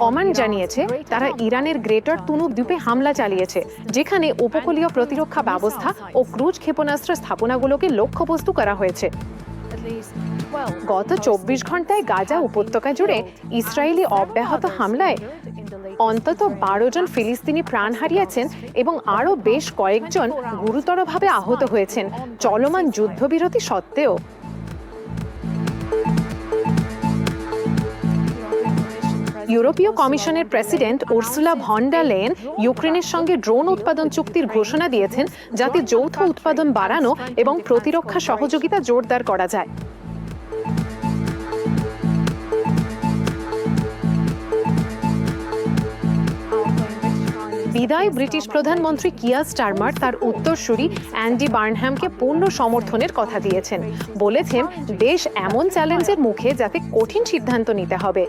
Oman জানিয়েছে তারা ইরানের গ্রেটার তুনু দ্বীপে হামলা চালিয়েছে, যেখানে উপকূলীয় প্রতিরক্ষা ব্যবস্থা ও ক্রুজ ক্ষেপণাস্ত্র স্থাপনাগুলোকে লক্ষ্যবস্তু করা হয়েছে। গত 24 ঘন্টায় গাজা উপত্যকা জুড়ে ইসরায়েলি অব্যাহত হামলায় অন্তত 12 জন ফিলিস্তিনি প্রাণ হারিয়েছেন এবং আরও বেশ কয়েকজন গুরুতরভাবে আহত হয়েছেন চলমান যুদ্ধবিরতি সত্ত্বেও। ইউরোপীয় কমিশনের president Ursula von der Leyen ইউক্রেনের সঙ্গে ড্রোন উৎপাদন চুক্তির ঘোষণা দিয়েছেন, যাতে যৌথ উৎপাদন বাড়ানো এবং প্রতিরক্ষা সহযোগিতা জোরদার করা যায়। বিদায়ী ব্রিটিশ প্রধানমন্ত্রী কিয়ার স্টারমার তার উত্তরসূরি অ্যান্ডি বার্নহ্যামকে পূর্ণ সমর্থনের কথা দিয়েছেন, বলেছেন দেশ এমন চ্যালেঞ্জের মুখে যাতে কঠিন সিদ্ধান্ত নিতে হবে।